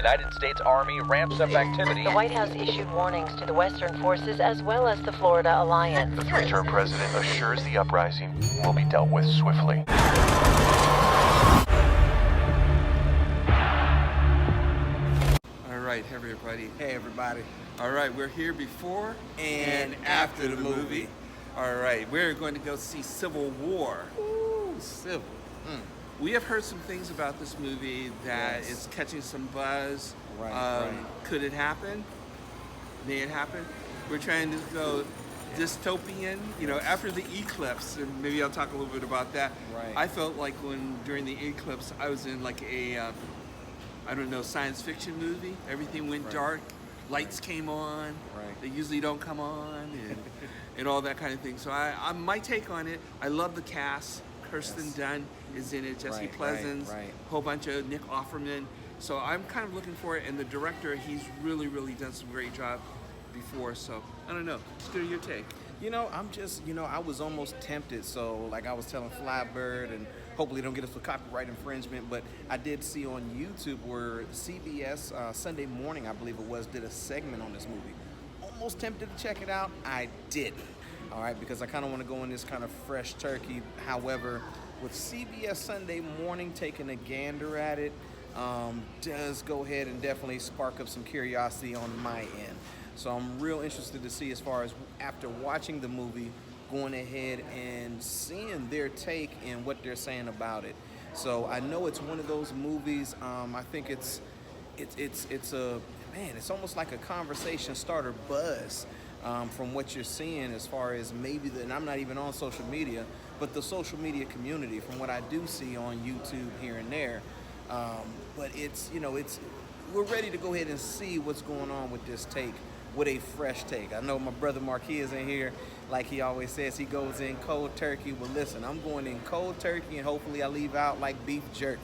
United States Army ramps up activity. The White House issued warnings to the Western forces as well as the Florida Alliance. The three-term president assures the uprising will be dealt with swiftly. All right, hey everybody. Hey everybody. All right, we're here before And after the movie. All right, we're going to go see Civil War. Ooh, civil. We have heard some things about this movie that Yes. is catching some buzz. Right. Could it happen? May it happen? We're trying to go dystopian, after the eclipse, and maybe I'll talk a little bit about that. Right. I felt like during the eclipse, I was in like a, science fiction movie. Everything went dark, lights came on, Right. they usually don't come on, and all that kind of thing. So my take on it, I love the cast. Kirsten Yes. Dunst is in it, Jesse Right, Plemons, right. a whole bunch of Nick Offerman. So I'm kind of looking for it, and the director, he's really, really done some great job before. So I don't know. Scooter, your take? I'm just, I was almost tempted. So, like I was telling Flybird, and hopefully don't get us for copyright infringement, but I did see on YouTube where CBS Sunday morning, I believe it was, did a segment on this movie. Almost tempted to check it out. I didn't. All right, because I kind of want to go in this kind of fresh turkey. However, with CBS Sunday morning taking a gander at it, does go ahead and definitely spark up some curiosity on my end. So I'm real interested to see, as far as after watching the movie, going ahead and seeing their take and what they're saying about it. So I know it's one of those movies. I think it's almost like a conversation starter buzz. From what you're seeing, as far as maybe and I'm not even on social media, but the social media community, from what I do see on YouTube here and there. But we're ready to go ahead and see what's going on with this take, with a fresh take. I know my brother Marquis is in here, like he always says, he goes in cold turkey. Well, listen, I'm going in cold turkey, and hopefully I leave out like beef jerky,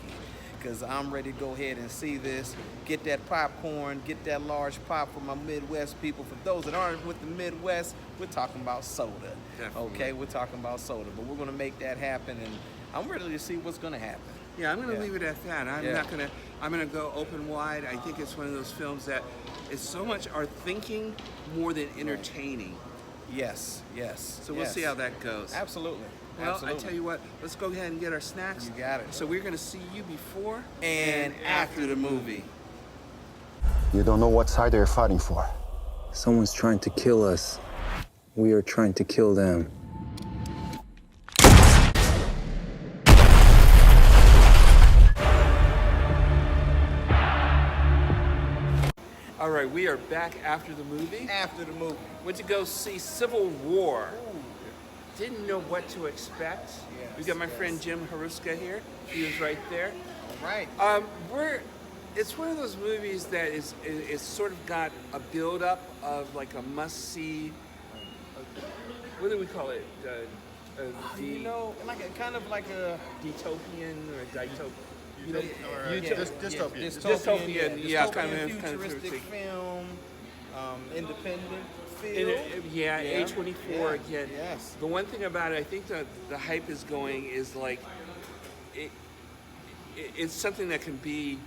because I'm ready to go ahead and see this, get that popcorn, get that large pop for my Midwest people. For those that aren't with the Midwest, we're talking about soda. Definitely. Okay, we're talking about soda, but we're going to make that happen, and I'm ready to see what's going to happen. Yeah, I'm going to leave it at that. I'm going to go open wide. I think it's one of those films that is so much our thinking more than entertaining. Yes. So we'll see how that goes. Absolutely. Well, Absolutely. I tell you what, let's go ahead and get our snacks. You got it. So we're going to see you before And after the movie. You don't know what side they're fighting for. Someone's trying to kill us. We are trying to kill them. All right, we are back after the movie. After the movie. Went to go see Civil War. Didn't know what to expect. Yes, We got my friend Jim Hruska here. He was right there. All right. It's one of those movies that is sort of got a build-up of like a must-see. What do we call it? Like a kind of like a Dystopian or dytopian. dystopian, Yeah, kind of futuristic film, independent feel. A24 again. Yes. The one thing about it, I think the hype is going is like it's something that can be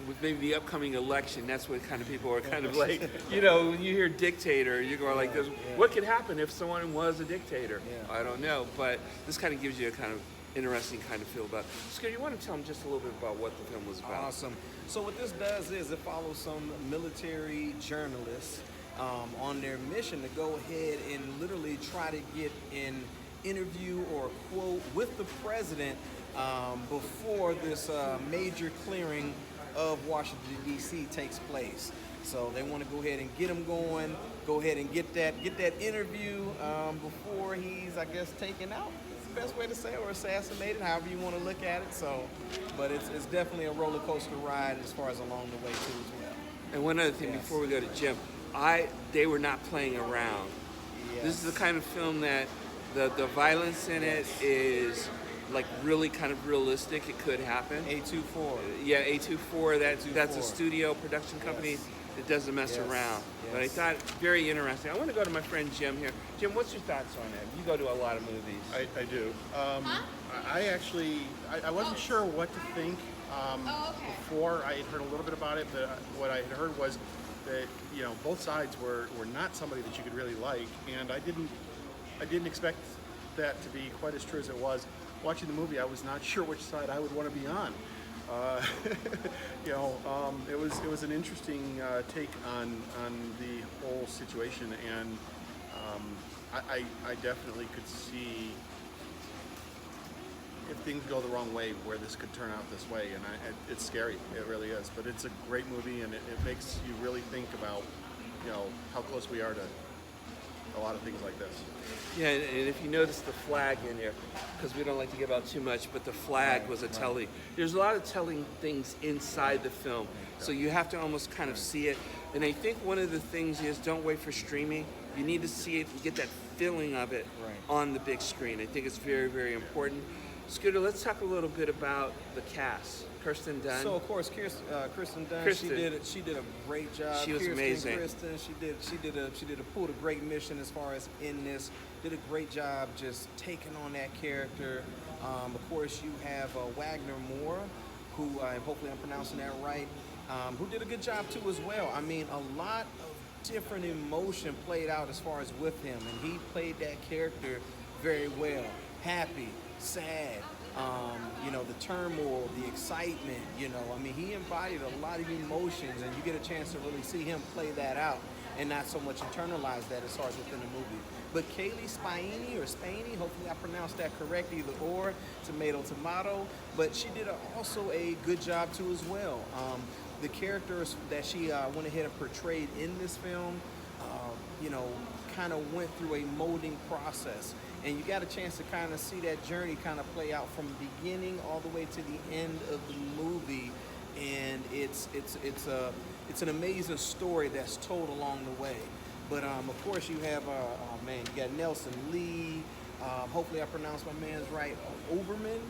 with maybe the upcoming election. That's what kind of people are kind of like. When you hear dictator, you go like this. What could happen if someone was a dictator? Yeah. I don't know, but this kind of gives you a kind of interesting kind of feel about it. Scott, you want to tell them just a little bit about what the film was about? Awesome. So what this does is it follows some military journalists on their mission to go ahead and literally try to get an interview or a quote with the president before this major clearing of Washington D.C. takes place. So they want to go ahead and get him going, go ahead and get that interview before he's, I guess, taken out. Best way to say it, or assassinated, however you want to look at it. So, but it's definitely a roller coaster ride as far as along the way too as well. And one other thing before we go to Jim, they were not playing around. Yes. This is the kind of film that the violence in it is like really kind of realistic. It could happen. A24. Yeah, A24. That's a A24. studio production company Yes. that doesn't mess Yes. around. But I Yes. thought very interesting. I want to go to my friend Jim here. Jim, what's your thoughts on it? You go to a lot of movies. I do. I wasn't sure what to think Before I had heard a little bit about it, but what I had heard was that both sides were not somebody that you could really like, and I didn't expect that to be quite as true as it was. Watching the movie, I was not sure which side I would want to be on. It was an interesting take on the whole situation, and I definitely could see if things go the wrong way where this could turn out this way, and it's scary. It really is, but it's a great movie, and it makes you really think about how close we are to a lot of things like this. Yeah, and if you notice the flag in there, because we don't like to give out too much, but the flag was a telling. There's a lot of telling things inside the film, so you have to almost kind of see it. And I think one of the things is don't wait for streaming. You need to see it and get that feeling of it on the big screen. I think it's very, very important. Scooter, let's talk a little bit about the cast. Kirsten Dunst. So of course, Kirsten Dunst. She did a great job. She was amazing. She pulled a great mission as far as in this. Did a great job just taking on that character. Of course, you have Wagner Moore, who hopefully I'm pronouncing that right, who did a good job too as well. I mean, a lot of different emotion played out as far as with him, and he played that character very well. Happy, sad, the turmoil, the excitement, I mean, he embodied a lot of emotions, and you get a chance to really see him play that out and not so much internalize that as far as within the movie. But Kaylee Spaney, hopefully I pronounced that correct, either or, tomato, but she did also a good job too as well. The characters that she went ahead and portrayed in this film, kind of went through a molding process. And you got a chance to kind of see that journey kind of play out from the beginning all the way to the end of the movie, and it's an amazing story that's told along the way. But of course you have you got Nelson Lee. Hopefully I pronounced my man's right. Oberman,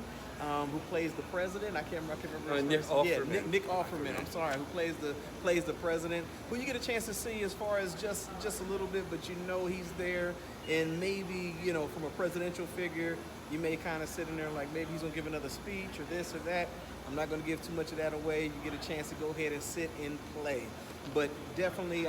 who plays the president. I can't remember. Nick Offerman. Yeah, Nick Offerman. I'm sorry, who plays the president. Who you get a chance to see as far as just a little bit, but he's there. And maybe, from a presidential figure, you may kind of sit in there like maybe he's going to give another speech or this or that. I'm not going to give too much of that away. You get a chance to go ahead and sit and play. But definitely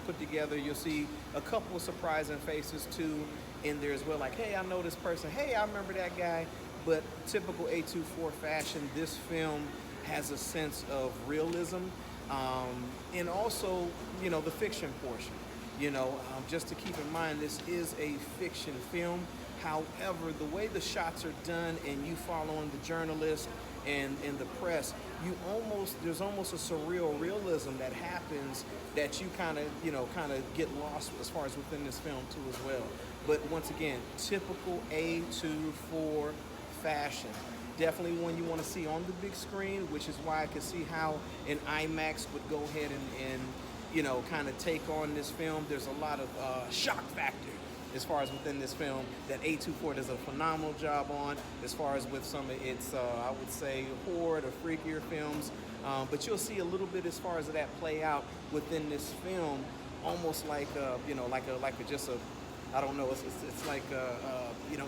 put together. You'll see a couple of surprising faces, too, in there as well. Like, hey, I know this person. Hey, I remember that guy. But typical A24 fashion, this film has a sense of realism and also, the fiction portion. Just to keep in mind, this is a fiction film. However, the way the shots are done and you following the journalists and the press, there's almost a surreal realism that happens that you kind of get lost as far as within this film too as well. But once again, typical A24 fashion. Definitely one you want to see on the big screen, which is why I could see how an IMAX would go ahead and kind of take on this film. There's a lot of shock factor as far as within this film that A24 does a phenomenal job on, as far as with some of its, I would say, horror or freakier films. But you'll see a little bit as far as that play out within this film, almost like, I don't know, it's like,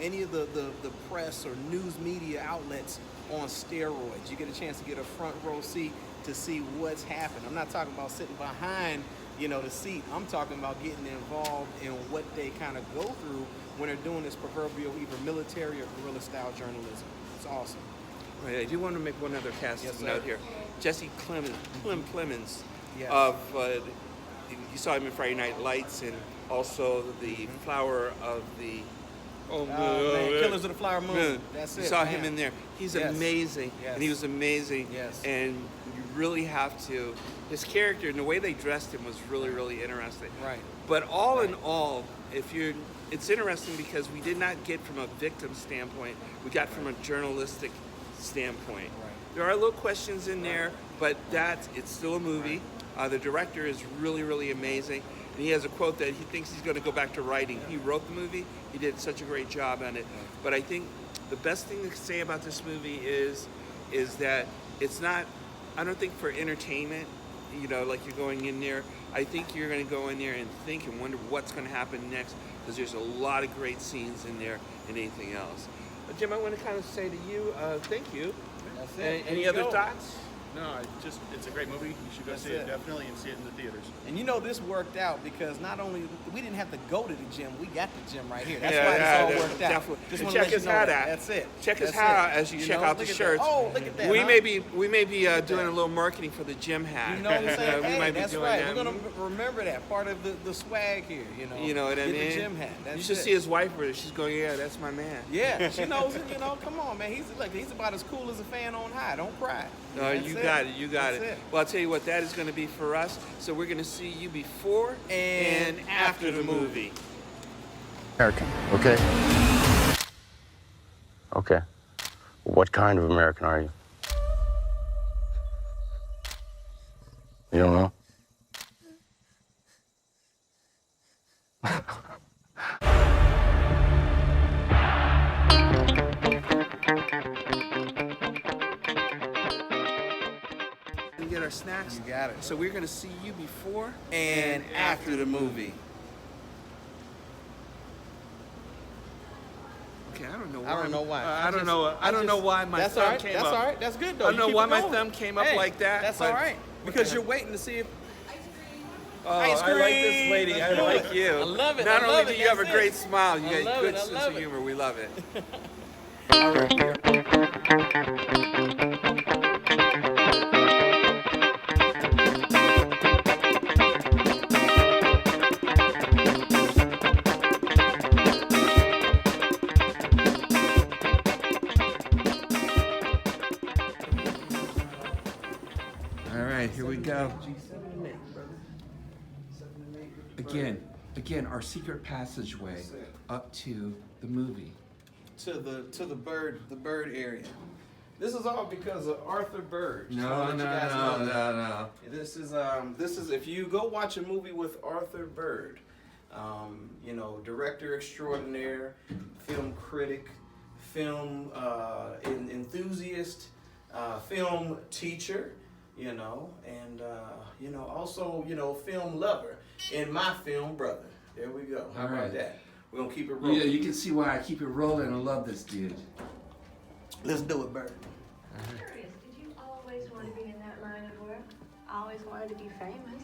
any of the press or news media outlets on steroids. You get a chance to get a front row seat to see what's happening. I'm not talking about sitting behind, the seat. I'm talking about getting involved in what they kind of go through when they're doing this proverbial either military or guerrilla style journalism. It's awesome. Right, I do want to make one other casting note here. Jesse Plemons Yes. of, you saw him in Friday Night Lights and also the flower of the Killers of the Flower Moon. That's it. You saw him in there. He's amazing, Yes. and he was amazing. Yes. And you really have to. His character and the way they dressed him was really, really interesting. Right. But all in all, it's interesting because we did not get from a victim standpoint. We got from a journalistic standpoint. Right. There are little questions in there, but it's still a movie. The director is really, really amazing. And he has a quote that he thinks he's going to go back to writing. He wrote the movie. He did such a great job on it. But I think the best thing to say about this movie is that it's not, I don't think for entertainment, like you're going in there. I think you're going to go in there and think and wonder what's going to happen next, because there's a lot of great scenes in there and anything else. Jim, I want to kind of say to you, thank you That's it. Any other thoughts? No, it's a great movie. You should go see it definitely and see it in the theaters. And you know this worked out because not only we didn't have to go to the gym, we got the gym right here. That's why this all worked out. Definitely. Just And wanna check let you his know hat that. out. That's it. Check his That's hat it. out as you check out the look at shirts. that. Oh, look at that. We huh? may be doing that. a little marketing for the gym hat. You know what I'm saying? We Hey, might be that's doing right. that. We're gonna remember that part of the swag here. You know what I mean? Get the gym hat. That's you should it. see his wife with it. She's going, yeah, that's my man. Yeah, she knows it. You know, come on, man. He's about as cool as a fan on high. Don't cry. No, you got it. You got That's it. Well, I'll tell you what, that is going to be for us. So we're going to see you before and after the movie. American, okay? Okay. What kind of American are you? You don't know? We get our snacks. You got it. So we're going to see you before And after the movie. Okay, I don't know why. I don't know why. I don't know why my that's thumb all right. came That's up. all right. That's good though. I don't know You why keep my it going. thumb came up like that. That's but- all right. Because you're waiting to see if. Oh, Ice I like this cream. lady. Let's I do like it. you. I love it. Not I only love do it. you have a That's great it. smile, you I got love good it. I sense love of it. humor. We love it. All right, here. All right, here we go. Again, our secret passageway up to the movie. To the bird area. This is all because of Arthur Bird. Just wanna No, let you no, guys no, know that. no. This is if you go watch a movie with Arthur Bird, you know, director extraordinaire, film critic, film enthusiast, film teacher, you know, and you know, also, you know, film lover, and my film brother. There we go. How All about right. that? We're gonna keep it rolling. Yeah, you can see why I keep it rolling. I love this dude. Let's do it, Bird. Curious, did you always want to be in that line of work? Always wanted to be famous?